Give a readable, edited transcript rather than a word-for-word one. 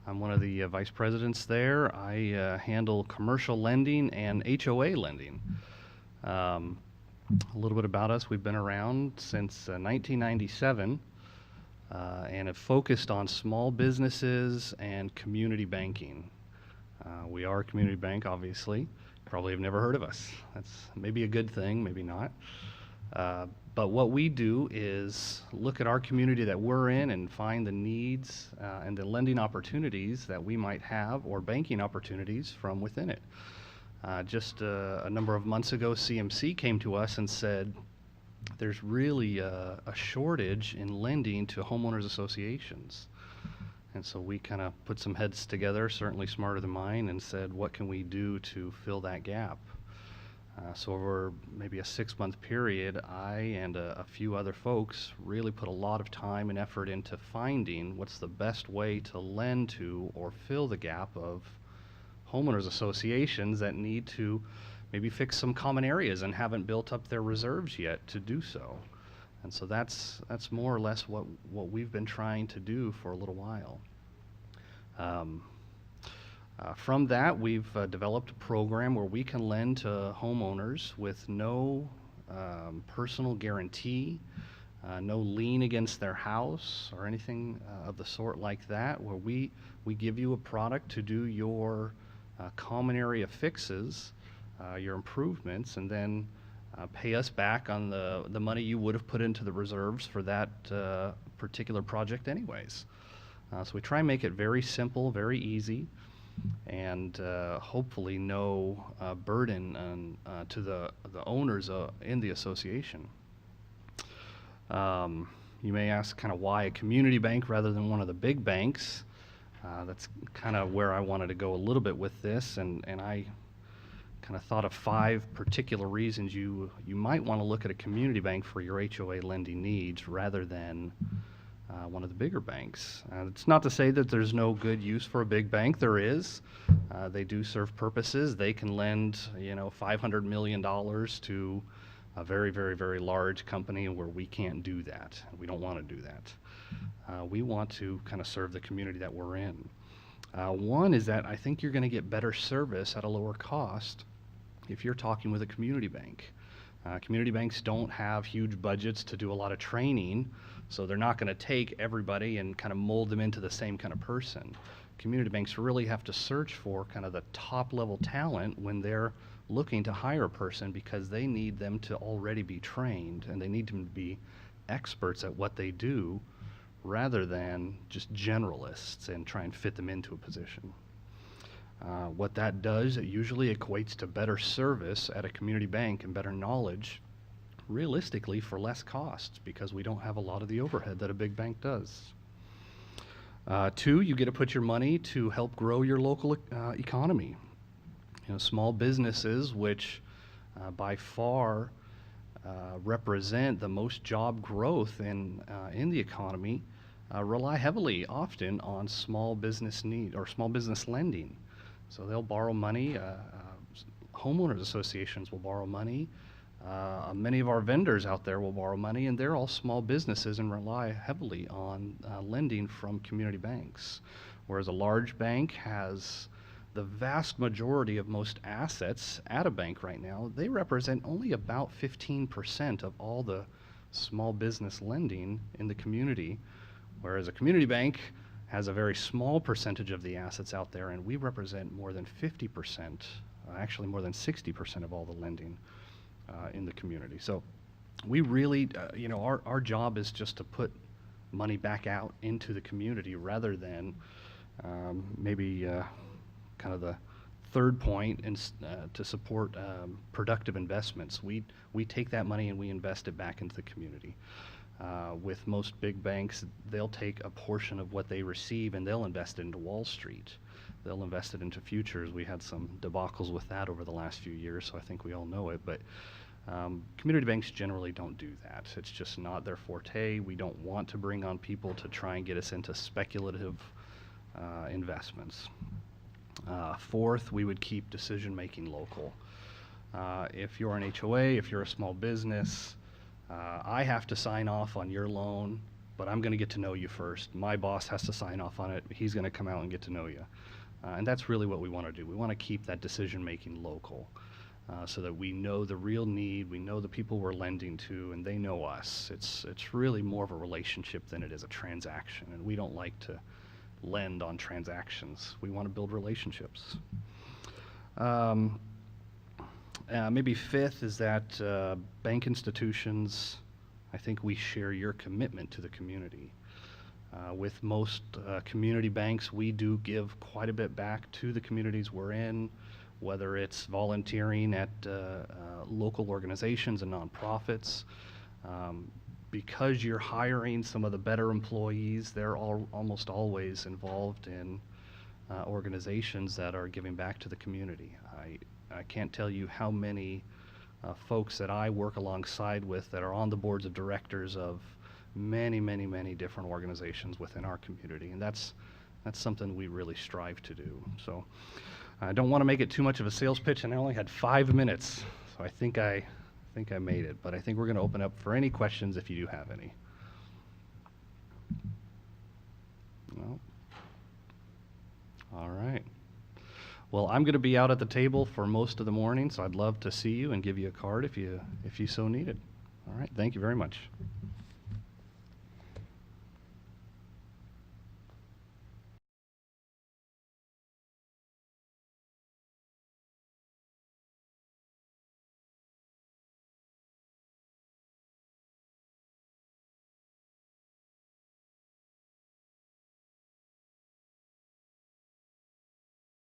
I'm one of the vice presidents there. I handle commercial lending and HOA lending. Um, a little bit about us. We've been around since 1997 and have focused on small businesses and community banking. We are a community bank, obviously. Probably have never heard of us. That's maybe a good thing, maybe not. But what we do is look at our community that we're in and find the needs and the lending opportunities that we might have or banking opportunities from within it. Just a number of months ago, CMC came to us and said, there's really a shortage in lending to homeowners associations. And so we kind of put some heads together, certainly smarter than mine, and said, what can we do to fill that gap? So over maybe a 6-month period, I and a few other folks really put a lot of time and effort into finding what's the best way to lend to or fill the gap of homeowners associations that need to maybe fix some common areas and haven't built up their reserves yet to do so. And so that's more or less what we've been trying to do for a little while. From that, we've developed a program where we can lend to homeowners with no personal guarantee, no lien against their house or anything of the sort like that, where we give you a product to do your common area fixes, your improvements, and then pay us back on the money you would have put into the reserves for that particular project anyways. So we try and make it very simple, very easy, and hopefully no burden on, to the owners in the association. You may ask kind of why a community bank rather than one of the big banks. That's kind of where I wanted to go a little bit with this, and I kind of thought of 5 particular reasons you might want to look at a community bank for your HOA lending needs rather than one of the bigger banks. It's not to say that there's no good use for a big bank. There is. They do serve purposes. They can lend, $500 million to a very, very, very large company where we can't do that. We don't want to do that. We want to kind of serve the community that we're in. One is that I think you're going to get better service at a lower cost if you're talking with a community bank. Community banks don't have huge budgets to do a lot of training, so they're not going to take everybody and kind of mold them into the same kind of person. Community banks really have to search for kind of the top level talent when they're looking to hire a person, because they need them to already be trained and they need them to be experts at what they do rather than just generalists and try and fit them into a position. What that does, it usually equates to better service at a community bank and better knowledge, realistically for less costs, because we don't have a lot of the overhead that a big bank does. 2, you get to put your money to help grow your local economy. Small businesses, which by far represent the most job growth in the economy, rely heavily often on small business need or small business lending. So they'll borrow money. Homeowners associations will borrow money. Many of our vendors out there will borrow money, and they're all small businesses and rely heavily on lending from community banks. Whereas a large bank has the vast majority of most assets at a bank right now. They represent only about 15% of all the small business lending in the community, whereas a community bank has a very small percentage of the assets out there, and we represent more than 50%, actually more than 60% of all the lending in the community. So we really, our job is just to put money back out into the community rather than maybe kind of the third point to support productive investments. We take that money and we invest it back into the community. With most big banks, they'll take a portion of what they receive and they'll invest it into Wall Street. They'll invest it into futures. We had some debacles with that over the last few years, so I think we all know it. But community banks generally don't do that. It's just not their forte. We don't want to bring on people to try and get us into speculative investments. Fourth, we would keep decision-making local. If you're an HOA, if you're a small business, I have to sign off on your loan but I'm going to get to know you first. My boss has to sign off on it. He's going to come out and get to know you. And that's really what we want to do. We want to keep that decision-making local so that we know the real need, we know the people we're lending to, and they know us. It's really more of a relationship than it is a transaction, and we don't like to lend on transactions. We want to build relationships. Maybe fifth is that bank institutions, I think we share your commitment to the community. With most community banks, we do give quite a bit back to the communities we're in, whether it's volunteering at local organizations and nonprofits. Because you're hiring some of the better employees, they're almost always involved in organizations that are giving back to the community. I can't tell you how many folks that I work alongside with that are on the boards of directors of many, many, many different organizations within our community, and that's something we really strive to do. So I don't want to make it too much of a sales pitch, and I only had 5 minutes, so I think I made it, but I think we're going to open up for any questions if you do have any. No? All right. Well, I'm going to be out at the table for most of the morning, so I'd love to see you and give you a card if you so need it. All right. Thank you very much.